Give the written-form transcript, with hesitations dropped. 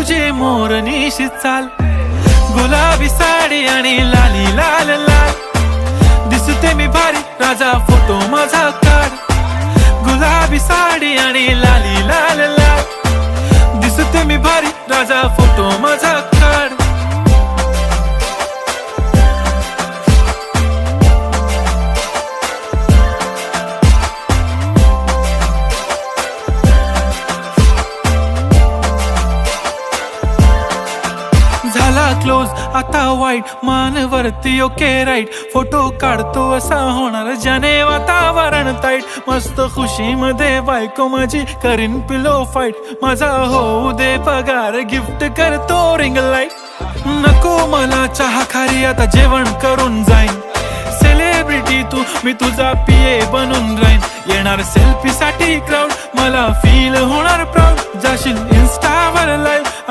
तुझे मोरनीशी चाल, गुलाबी साडी आणि लाली लाल लाल, दिसते मी भारी राजा फोटो माझा काढ, गुलाबी साडी आणि लाली लाल लाल, दिसते मी भारी राजा फोटो माझा काढ. झाला क्लोज आता वाईट, मानवरती ओके राईट, फोटो काढतो असा होणार ज्याने वातावरण ताईट, मस्त खुशी मध्ये बायको माझी करीन पिलो फाईट, माझा होऊ दे पगार गिफ्ट करतो रिंग लाईट, नको मला चहा खारी आता जेवण करून जाईन, सेलिब्रिटी तू मी तुझा पिये बनून राहीन, येणार सेल्फी साठी क्राऊड मला फील होणार प्राऊड, जाशील इन्स्टावर लाईव्ह